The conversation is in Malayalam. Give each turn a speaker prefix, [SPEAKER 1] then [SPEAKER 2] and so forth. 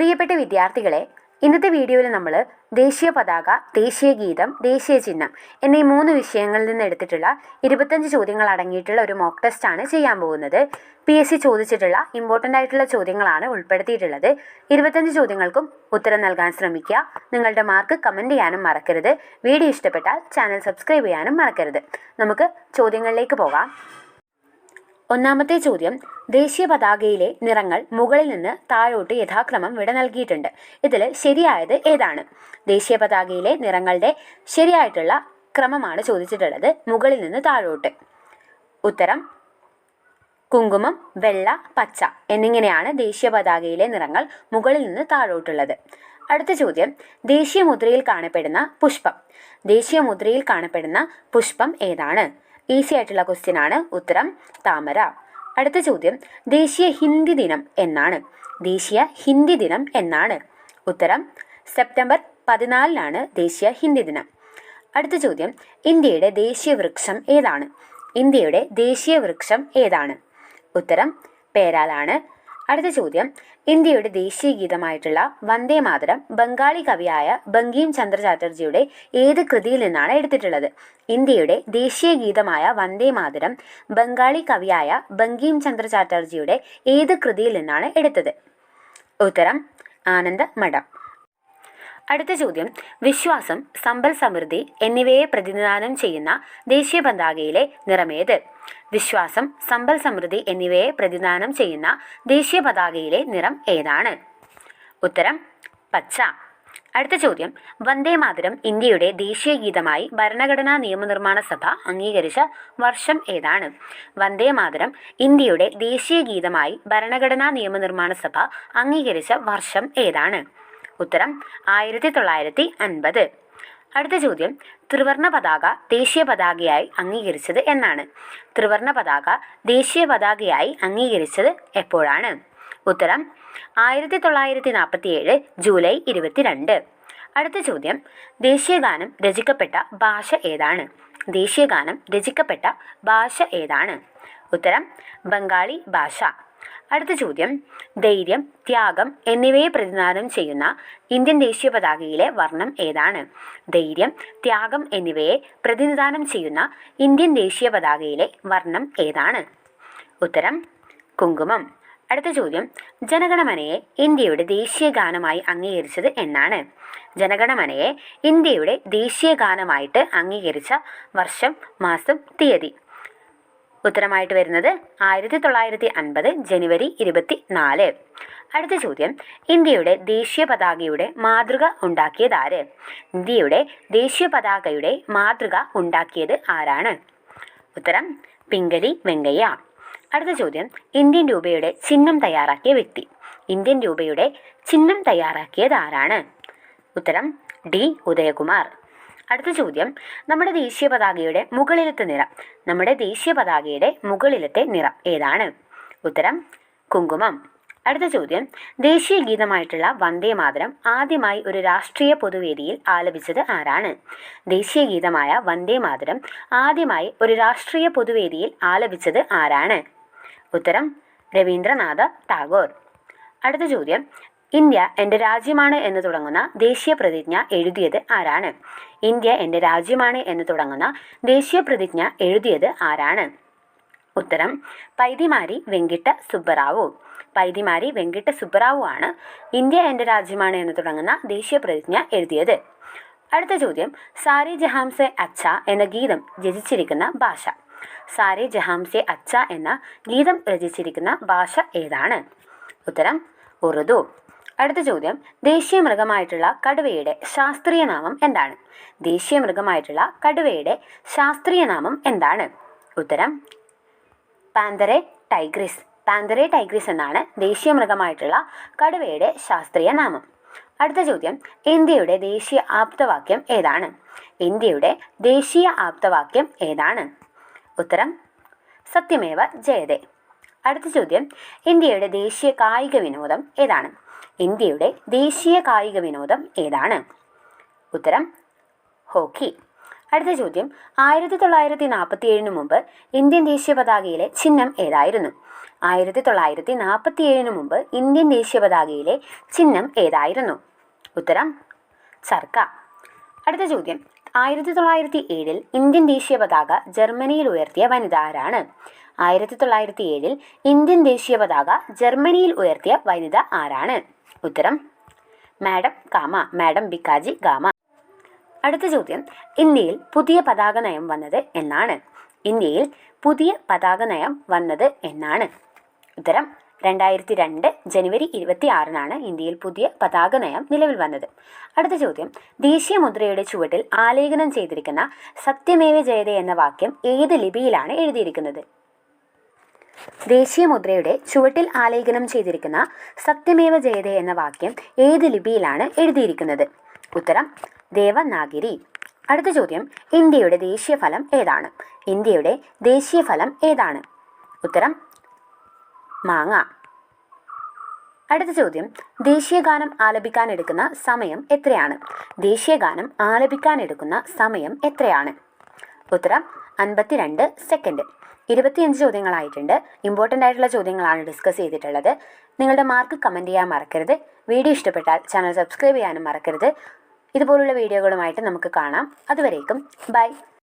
[SPEAKER 1] പ്രിയപ്പെട്ട വിദ്യാർത്ഥികളെ, ഇന്നത്തെ വീഡിയോയിൽ നമ്മൾ ദേശീയ പതാക, ദേശീയ ഗീതം, ദേശീയ ചിഹ്നം എന്നീ 3 വിഷയങ്ങളിൽ നിന്ന് എടുത്തിട്ടുള്ള 25 ചോദ്യങ്ങൾ അടങ്ങിയിട്ടുള്ള ഒരു മോക്ക് ടെസ്റ്റാണ് ചെയ്യാൻ പോകുന്നത്. PSC ചോദിച്ചിട്ടുള്ള ഇമ്പോർട്ടൻ്റ് ആയിട്ടുള്ള ചോദ്യങ്ങളാണ് ഉൾപ്പെടുത്തിയിട്ടുള്ളത്. 25 ചോദ്യങ്ങൾക്കും ഉത്തരം നൽകാൻ ശ്രമിക്കുക. നിങ്ങളുടെ മാർക്ക് കമൻറ്റ് ചെയ്യാനും മറക്കരുത്. വീഡിയോ ഇഷ്ടപ്പെട്ടാൽ ചാനൽ സബ്സ്ക്രൈബ് ചെയ്യാനും മറക്കരുത്. നമുക്ക് ചോദ്യങ്ങളിലേക്ക് പോകാം. ഒന്നാമത്തെ ചോദ്യം, ദേശീയ പതാകയിലെ നിറങ്ങൾ മുകളിൽ നിന്ന് താഴോട്ട് യഥാക്രമം വിട നൽകിയിട്ടുണ്ട്. ഇതിൽ ശരിയായത് ഏതാണ്? ദേശീയ പതാകയിലെ നിറങ്ങളുടെ ശരിയായിട്ടുള്ള ക്രമമാണ് ചോദിച്ചിട്ടുള്ളത്, മുകളിൽ നിന്ന് താഴോട്ട്. ഉത്തരം കുങ്കുമം, വെള്ള, പച്ച എന്നിങ്ങനെയാണ് ദേശീയ പതാകയിലെ നിറങ്ങൾ മുകളിൽ നിന്ന് താഴോട്ടുള്ളത്. അടുത്ത ചോദ്യം, ദേശീയ മുദ്രയിൽ കാണപ്പെടുന്ന പുഷ്പം. ദേശീയ മുദ്രയിൽ കാണപ്പെടുന്ന പുഷ്പം ഏതാണ്? ഈസി ആയിട്ടുള്ള ക്വസ്റ്റ്യൻ ആണ്. ഉത്തരം താമര. അടുത്ത ചോദ്യം, ദേശീയ ഹിന്ദി ദിനം എന്നാണ്? ദേശീയ ഹിന്ദി ദിനം എന്നാണ്? ഉത്തരം സെപ്റ്റംബർ 14 ദേശീയ ഹിന്ദി ദിനം. അടുത്ത ചോദ്യം, ഇന്ത്യയുടെ ദേശീയ വൃക്ഷം ഏതാണ്? ഇന്ത്യയുടെ ദേശീയ വൃക്ഷം ഏതാണ്? ഉത്തരം പേരാലാണ്. അടുത്ത ചോദ്യം, ഇന്ത്യയുടെ ദേശീയ ഗീതമായിട്ടുള്ള വന്ദേ മാതരം ബംഗാളി കവിയായ ബങ്കിം ചന്ദ്ര ചാറ്റർജിയുടെ ഏത് കൃതിയിൽ നിന്നാണ് എടുത്തിട്ടുള്ളത്? ഇന്ത്യയുടെ ദേശീയ ഗീതമായ വന്ദേ മാതരം ബംഗാളി കവിയായ ബങ്കിം ചന്ദ്ര ചാറ്റർജിയുടെ ഏത് കൃതിയിൽ നിന്നാണ് എടുത്തത്? ഉത്തരം ആനന്ദ മഠം. അടുത്ത ചോദ്യം, വിശ്വാസം, സമ്പൽ സമൃദ്ധി എന്നിവയെ പ്രതിനിധാനം ചെയ്യുന്ന ദേശീയ പതാകയിലെ നിറമേത്? വിശ്വാസം, സമ്പൽ സമൃദ്ധി എന്നിവയെ പ്രതിനിധാനം ചെയ്യുന്ന ദേശീയ പതാകയിലെ നിറം ഏതാണ്? ഉത്തരം പച്ച. അടുത്ത ചോദ്യം, വന്ദേ മാതരം ഇന്ത്യയുടെ ദേശീയ ഗീതമായി ഭരണഘടനാ നിയമനിർമ്മാണ സഭ അംഗീകരിച്ച വർഷം ഏതാണ്? വന്ദേ മാതരം ഇന്ത്യയുടെ ദേശീയ ഗീതമായി ഭരണഘടനാ നിയമനിർമ്മാണ സഭ അംഗീകരിച്ച വർഷം ഏതാണ്? ഉത്തരം 1950. അടുത്ത ചോദ്യം, ത്രിവർണ പതാക ദേശീയ പതാകയായി അംഗീകരിച്ചത് എന്നാണ്? ത്രിവർണ പതാക ദേശീയ പതാകയായി അംഗീകരിച്ചത് എപ്പോഴാണ്? ഉത്തരം 1947 ജൂലൈ 22. അടുത്ത ചോദ്യം, ദേശീയഗാനം രചിക്കപ്പെട്ട ഭാഷ ഏതാണ്? ദേശീയഗാനം രചിക്കപ്പെട്ട ഭാഷ ഏതാണ്? ഉത്തരം ബംഗാളി ഭാഷ. അടുത്ത ചോദ്യം, ധൈര്യം, ത്യാഗം എന്നിവയെ പ്രതിനിധാനം ചെയ്യുന്ന ഇന്ത്യൻ ദേശീയ പതാകയിലെ വർണ്ണം ഏതാണ്? ധൈര്യം, ത്യാഗം എന്നിവയെ പ്രതിനിധാനം ചെയ്യുന്ന ഇന്ത്യൻ ദേശീയ പതാകയിലെ വർണ്ണം ഏതാണ്? ഉത്തരം കുങ്കുമം. അടുത്ത ചോദ്യം, ജനഗണമനയെ ഇന്ത്യയുടെ ദേശീയ ഗാനമായി അംഗീകരിച്ചത് എന്നാണ്? ജനഗണമനയെ ഇന്ത്യയുടെ ദേശീയ ഗാനമായിട്ട് അംഗീകരിച്ച വർഷം, മാസം, തീയതി? ഉത്തരമായിട്ട് വരുന്നത് 1950 ജനുവരി 24. അടുത്ത ചോദ്യം, ഇന്ത്യയുടെ ദേശീയ പതാകയുടെ മാതൃക ഉണ്ടാക്കിയതാര്? ഇന്ത്യയുടെ ദേശീയ പതാകയുടെ മാതൃക ഉണ്ടാക്കിയത് ആരാണ്? ഉത്തരം പിംഗലി വെങ്കയ്യ. അടുത്ത ചോദ്യം, ഇന്ത്യൻ രൂപയുടെ ചിഹ്നം തയ്യാറാക്കിയ വ്യക്തി. ഇന്ത്യൻ രൂപയുടെ ചിഹ്നം തയ്യാറാക്കിയത് ആരാണ്? ഉത്തരം D. ഉദയകുമാർ. അടുത്ത ചോദ്യം, നമ്മുടെ ദേശീയ പതാകയുടെ മുകളിലത്തെ നിറം. നമ്മുടെ ദേശീയ പതാകയുടെ മുകളിലത്തെ നിറം ഏതാണ്? ഉത്തരം കുങ്കുമം. അടുത്ത ചോദ്യം, ദേശീയ ഗീതമായിട്ടുള്ള വന്ദേ മാതരം ആദ്യമായി ഒരു രാഷ്ട്രീയ പൊതുവേദിയിൽ ആലപിച്ചത് ആരാണ്? ദേശീയ ഗീതമായ വന്ദേ മാതരം ആദ്യമായി ഒരു രാഷ്ട്രീയ പൊതുവേദിയിൽ ആലപിച്ചത് ആരാണ്? ഉത്തരം രവീന്ദ്രനാഥ ടാഗോർ. അടുത്ത ചോദ്യം, ഇന്ത്യ എൻ്റെ രാജ്യമാണ് എന്ന് തുടങ്ങുന്ന ദേശീയ പ്രതിജ്ഞ എഴുതിയത് ആരാണ്? ഇന്ത്യ എൻ്റെ രാജ്യമാണ് എന്ന് തുടങ്ങുന്ന ദേശീയ പ്രതിജ്ഞ എഴുതിയത് ആരാണ്? ഉത്തരം പൈതിമാരി വെങ്കിട്ട സുബ്ബറാവു. പൈതിമാരി വെങ്കിട്ട സുബ്ബറാവു ആണ് ഇന്ത്യ എൻ്റെ രാജ്യമാണ് എന്ന് തുടങ്ങുന്ന ദേശീയ പ്രതിജ്ഞ എഴുതിയത്. അടുത്ത ചോദ്യം, സാരേ ജഹാം സേ അച്ഛ എന്ന ഗീതം രചിച്ചിരിക്കുന്ന ഭാഷ. സാരേ ജഹാം സേ അച്ഛ എന്ന ഗീതം രചിച്ചിരിക്കുന്ന ഭാഷ ഏതാണ്? ഉത്തരം ഉറുദു. അടുത്ത ചോദ്യം, ദേശീയ മൃഗമായിട്ടുള്ള കടുവയുടെ ശാസ്ത്രീയ നാമം എന്താണ്? ദേശീയ മൃഗമായിട്ടുള്ള കടുവയുടെ ശാസ്ത്രീയ നാമം എന്താണ്? ഉത്തരം പാന്തരെ ടൈഗ്രിസ്. പാന്തരെ ടൈഗ്രിസ് എന്നാണ് ദേശീയ മൃഗമായിട്ടുള്ള കടുവയുടെ ശാസ്ത്രീയ നാമം. അടുത്ത ചോദ്യം, ഇന്ത്യയുടെ ദേശീയ ആപ്തവാക്യം ഏതാണ്? ഇന്ത്യയുടെ ദേശീയ ആപ്തവാക്യം ഏതാണ്? ഉത്തരം സത്യമേവ ജയതേ. അടുത്ത ചോദ്യം, ഇന്ത്യയുടെ ദേശീയ കായിക വിനോദം ഏതാണ്? ഇന്ത്യയുടെ ദേശീയ കായിക വിനോദം ഏതാണ്? ഉത്തരം ഹോക്കി. അടുത്ത ചോദ്യം, 1947 മുമ്പ് ഇന്ത്യൻ ദേശീയ പതാകയിലെ ചിഹ്നം ഏതായിരുന്നു? 1947 മുമ്പ് ഇന്ത്യൻ ദേശീയ പതാകയിലെ ചിഹ്നം ഏതായിരുന്നു? ഉത്തരം ചർക്ക. അടുത്ത ചോദ്യം, 1907 ഇന്ത്യൻ ദേശീയ പതാക ജർമ്മനിയിൽ ഉയർത്തിയ വനിത ആരാണ്? 1907 ഇന്ത്യൻ ദേശീയ പതാക ജർമ്മനിയിൽ ഉയർത്തിയ വനിത ആരാണ്? ഉത്തരം മാഡം ബിക്കാജി ഗാമ. അടുത്ത ചോദ്യം, ഇന്ത്യയിൽ പുതിയ പതാക നയം വന്നത് എന്നാണ്? ഇന്ത്യയിൽ പുതിയ പതാക നയം വന്നത് എന്നാണ്? ഉത്തരം 2002 ജനുവരി 26-നാണ് ഇന്ത്യയിൽ പുതിയ പതാക നയം നിലവിൽ വന്നത്. അടുത്ത ചോദ്യം, ദേശീയ മുദ്രയുടെ ചുവട്ടിൽ ആലേഖനം ചെയ്തിരിക്കുന്ന സത്യമേവ ജയതേ എന്ന വാക്യം ഏത് ലിപിയിലാണ് എഴുതിയിരിക്കുന്നത്? ദേശീയ മുദ്രയുടെ ചുവട്ടിൽ ആലേഖനം ചെയ്തിരിക്കുന്ന സത്യമേവ ജയതേ എന്ന വാക്യം ഏത് ലിപിയിലാണ് എഴുതിയിരിക്കുന്നത്? ഉത്തരം ദേവനാഗിരി. അടുത്ത ചോദ്യം, ഇന്ത്യയുടെ ദേശീയ ഫലം ഏതാണ്? ഇന്ത്യയുടെ ദേശീയ ഫലം ഏതാണ്? ഉത്തരം മാങ്ങ. അടുത്ത ചോദ്യം, ദേശീയഗാനം ആലപിക്കാനെടുക്കുന്ന സമയം എത്രയാണ്? ദേശീയഗാനം ആലപിക്കാനെടുക്കുന്ന സമയം എത്രയാണ്? ഉത്തരം 52 സെക്കൻഡ്. 25 ചോദ്യങ്ങളായിട്ടുണ്ട്. ഇമ്പോർട്ടൻ്റ് ആയിട്ടുള്ള ചോദ്യങ്ങളാണ് ഡിസ്കസ് ചെയ്തിട്ടുള്ളത്. നിങ്ങളുടെ മാർക്ക് കമൻറ്റ് ചെയ്യാൻ മറക്കരുത്. വീഡിയോ ഇഷ്ടപ്പെട്ടാൽ ചാനൽ സബ്സ്ക്രൈബ് ചെയ്യാനും മറക്കരുത്. ഇതുപോലുള്ള വീഡിയോകളുമായിട്ട് നമുക്ക് കാണാം. അതുവരേക്കും ബൈ.